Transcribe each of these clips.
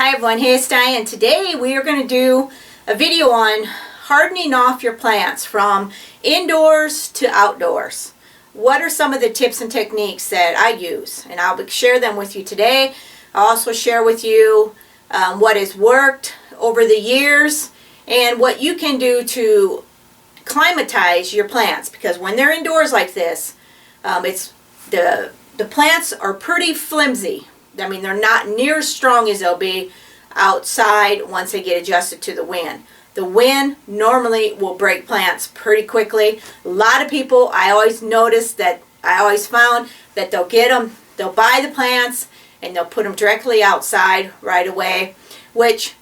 Hi everyone, here's Diane. Today we are going to do a video on hardening off your plants from indoors to outdoors. What are some of the tips and techniques that I use? And I'll share them with you today. I'll also share with you what has worked over the years and what you can do to climatize your plants, because when they're indoors like this, the plants are pretty flimsy. I mean, they're not near as strong as they'll be outside once they get adjusted to the wind. The wind normally will break plants pretty quickly. A lot of people, I always found that they'll get them, they'll buy the plants and they'll put them directly outside right away, which,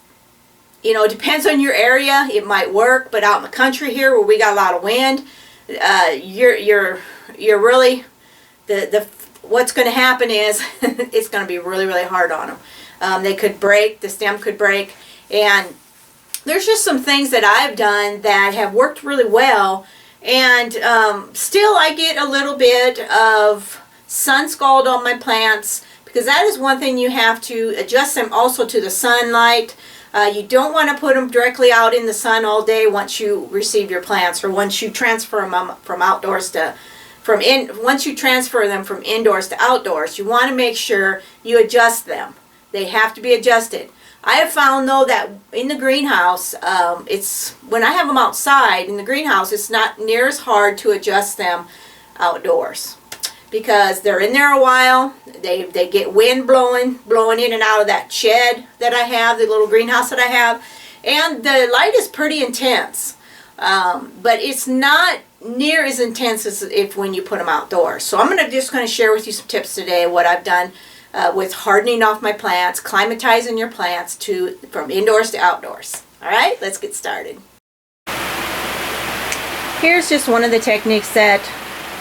you know, depends on your area. It might work, but out in the country here where we got a lot of wind, you're really, what's going to happen is it's going to be really, really hard on them. They could break, the stem could break, and there's just some things that I've done that have worked really well, and still I get a little bit of sun scald on my plants, because that is one thing you have to adjust them also to the sunlight. You don't want to put them directly out in the sun all day once you receive your plants, or once you transfer them from outdoors to once you transfer them from indoors to outdoors. You want to make sure you adjust them. They have to be adjusted. I have found though that in the greenhouse, when I have them outside in the greenhouse, it's not near as hard to adjust them outdoors, because they're in there a while. They get wind blowing in and out of that shed that I have, the little greenhouse that I have, and the light is pretty intense, but it's not near as intense as when you put them outdoors. So I'm just going to share with you some tips today, what I've done with hardening off my plants, climatizing your plants from indoors to outdoors. All right, let's get started. Here's just one of the techniques that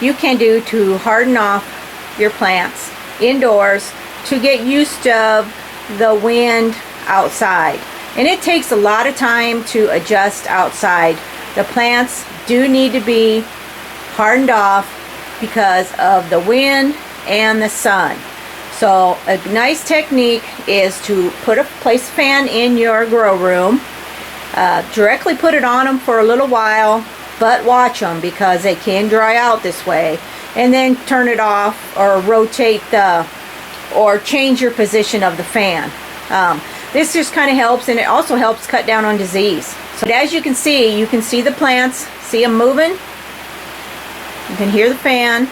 you can do to harden off your plants indoors to get used to the wind outside. And it takes a lot of time to adjust outside. The plants do need to be hardened off because of the wind and the sun. So a nice technique is to place a fan in your grow room, directly put it on them for a little while, but watch them because they can dry out this way, and then turn it off or rotate or change your position of the fan. This just kind of helps, and it also helps cut down on disease. So as you can see the plants, see them moving. You can hear the fan.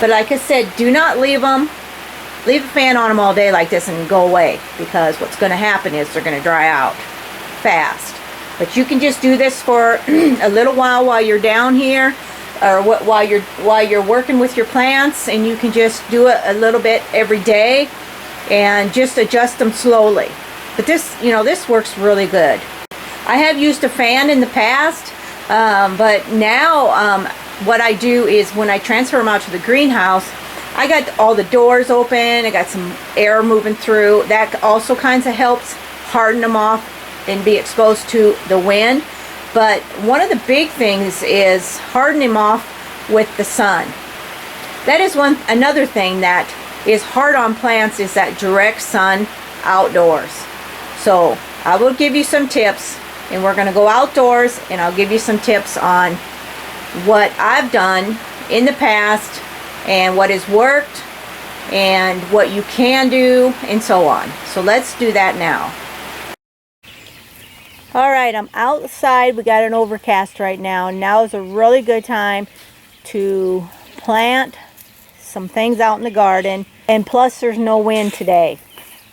But like I said, do not leave the fan on them all day like this and go away, because what's going to happen is they're going to dry out fast. But you can just do this for a little while you're down here, or while you're working with your plants, and you can just do it a little bit every day and just adjust them slowly. But this works really good. I have used a fan in the past, but now what I do is when I transfer them out to the greenhouse, I got all the doors open, I got some air moving through. That also kind of helps harden them off and be exposed to the wind. But one of the big things is harden them off with the sun. That is another thing that is hard on plants, is that direct sun outdoors. So I will give you some tips, and we're going to go outdoors, and I'll give you some tips on what I've done in the past and what has worked and what you can do and so on. So let's do that now. Alright, I'm outside. We got an overcast right now. Now is a really good time to plant some things out in the garden, and plus there's no wind today,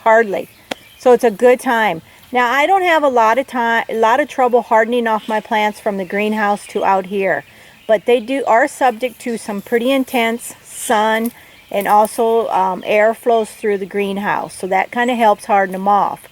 hardly. So it's a good time. Now I don't have a lot of trouble hardening off my plants from the greenhouse to out here, but they are subject to some pretty intense sun, and also air flows through the greenhouse, so that kind of helps harden them off.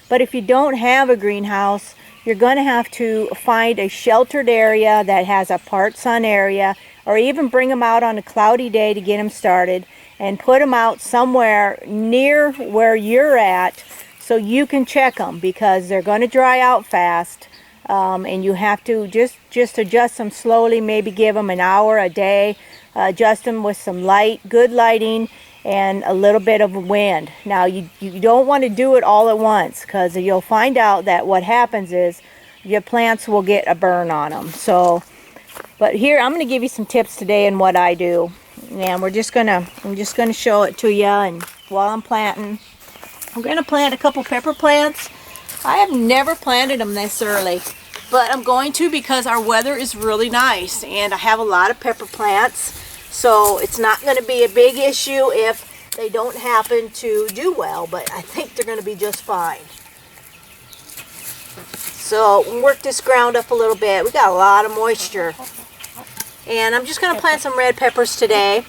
But if you don't have a greenhouse, you're going to have to find a sheltered area that has a part sun area, or even bring them out on a cloudy day to get them started, and put them out somewhere near where you're at so you can check them, because they're going to dry out fast. And you have to just adjust them slowly, maybe give them an hour a day, adjust them with some good lighting, and a little bit of wind. Now you don't want to do it all at once, because you'll find out that what happens is your plants will get a burn on them. So, but here I'm going to give you some tips today in what I do, and I'm just gonna show it to you. And while I'm planting, I'm going to plant a couple pepper plants. I have never planted them this early, but I'm going to because our weather is really nice and I have a lot of pepper plants. So it's not going to be a big issue if they don't happen to do well, but I think they're going to be just fine. So we'll work this ground up a little bit. We got a lot of moisture. And I'm just going to plant some red peppers today.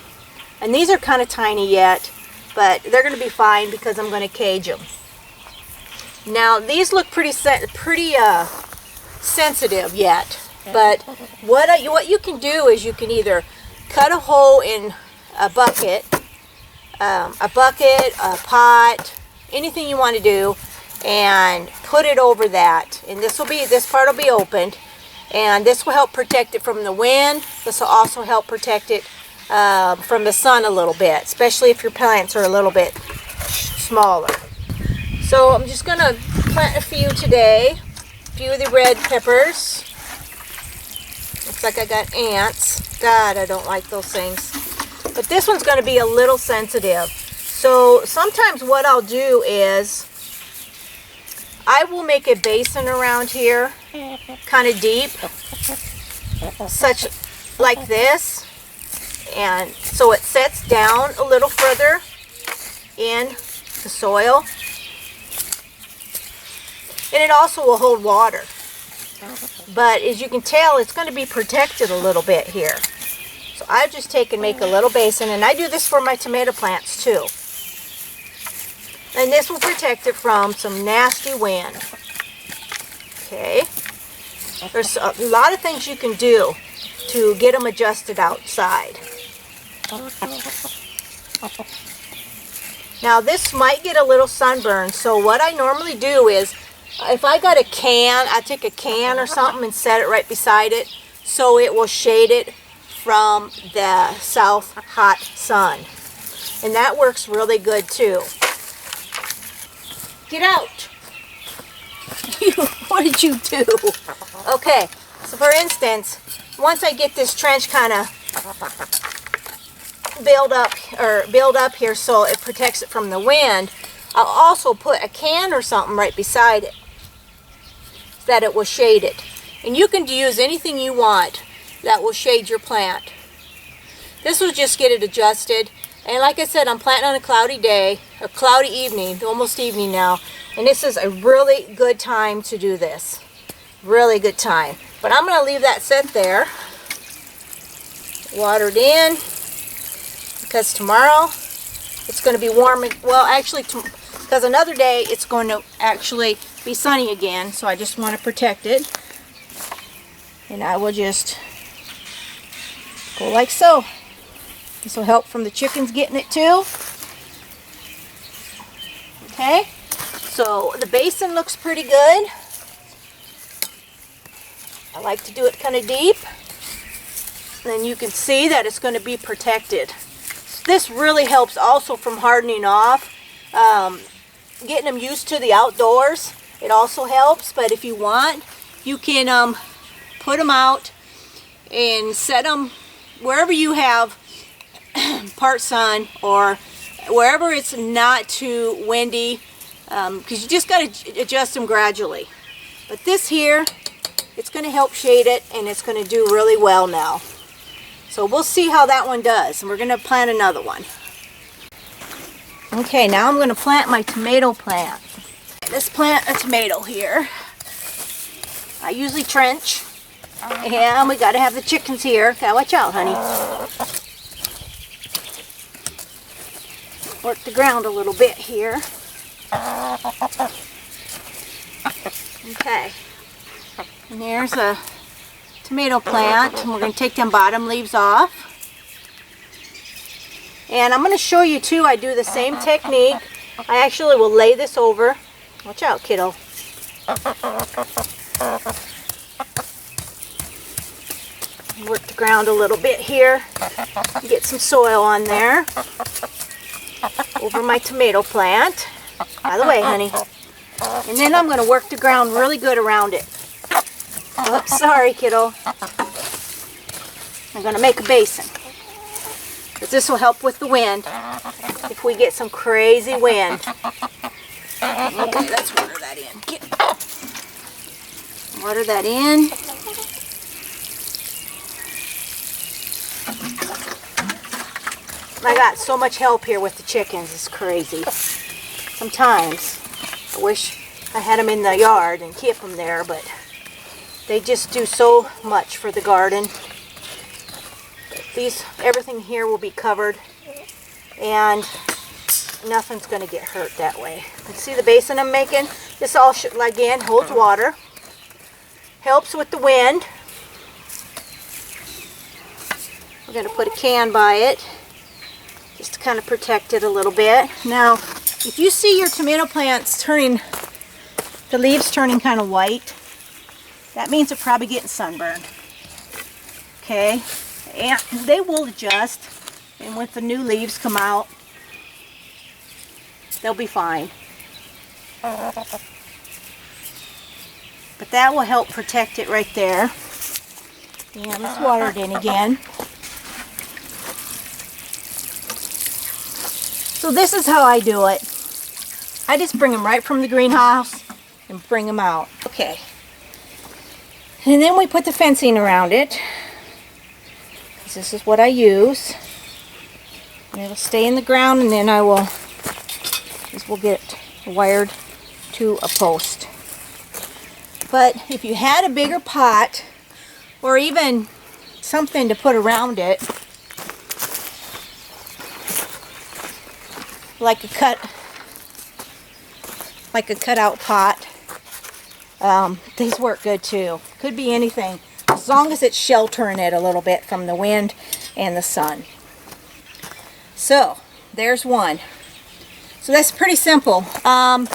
And these are kind of tiny yet, but they're going to be fine because I'm going to cage them. Now these look pretty sensitive yet, but what you can do is you can either cut a hole in a bucket, a pot, anything you want to do, and put it over that. And this part will be opened, and this will help protect it from the wind. This will also help protect it from the sun a little bit, especially if your plants are a little bit smaller. So I'm just going to plant a few today, a few of the red peppers. Looks like I got ants. God, I don't like those things. But this one's going to be a little sensitive. So sometimes what I'll do is I will make a basin around here, kind of deep, such like this. And so it sets down a little further in the soil. And it also will hold water. But as you can tell, it's going to be protected a little bit here. So I just take and make a little basin, and I do this for my tomato plants too. And this will protect it from some nasty wind. Okay. There's a lot of things you can do to get them adjusted outside. Now this might get a little sunburn, so what I normally do is, if I got a can, I take a can or something and set it right beside it so it will shade it from the south hot sun. And that works really good too. Get out! What did you do? Okay, so for instance, once I get this trench kind of build up here so it protects it from the wind, I'll also put a can or something right beside it so that it will shade it. And you can use anything you want that will shade your plant. This will just get it adjusted. And like I said, I'm planting on a cloudy day, a cloudy evening, almost evening now. And this is a really good time to do this. Really good time. But I'm going to leave that set there, watered in, because tomorrow it's going to be warm. Well, actually, because another day it's going to actually be sunny again. So I just want to protect it. And I will just go like so. This will help from the chickens getting it too. Okay, so the basin looks pretty good. I like to do it kind of deep. And then you can see that it's going to be protected. This really helps also from hardening off. Getting them used to the outdoors, it also helps. But if you want, you can put them out and set them wherever you have part sun, or wherever it's not too windy, because you just got to adjust them gradually. But this here, it's going to help shade it, and it's going to do really well now. So we'll see how that one does, and we're going to plant another one. Okay, now I'm going to plant my tomato plant. Let's plant a tomato here. I usually trench, and we got to have the chickens here. Okay, watch out, honey. Work the ground a little bit here. Okay, and there's a tomato plant, and we're going to take them bottom leaves off. And I'm going to show you too, I do the same technique. I actually will lay this over. Watch out, kiddo. Work the ground a little bit here. Get some soil on there. over my tomato plant. By the way, honey. And then I'm going to work the ground really good around it. Oops, sorry, kiddo. I'm going to make a basin. But this will help with the wind if we get some crazy wind. Okay, let's water that in. Water that in. I got so much help here with the chickens. It's crazy. Sometimes I wish I had them in the yard and keep them there, but they just do so much for the garden. Everything here will be covered, and nothing's going to get hurt that way. You see the basin I'm making? This all, again, holds water. Helps with the wind. We're going to put a can by it, just to kind of protect it a little bit. Now, if you see your tomato plants turning, the leaves turning kind of white, that means they're probably getting sunburned. Okay? And they will adjust, and when the new leaves come out, they'll be fine. But that will help protect it right there. And let's water it in again. So this is how I do it. I just bring them right from the greenhouse and bring them out. Okay. And then we put the fencing around it. This is what I use. And it'll stay in the ground, and then this will get wired to a post. But if you had a bigger pot, or even something to put around it, like a cutout pot, these work good too. Could be anything, as long as it's sheltering it a little bit from the wind and the sun. So there's one. So that's pretty simple. Them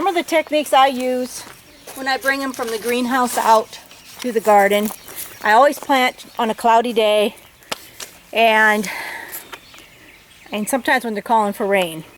are the techniques I use when I bring them from the greenhouse out to the garden. I always plant on a cloudy day, and sometimes when they're calling for rain.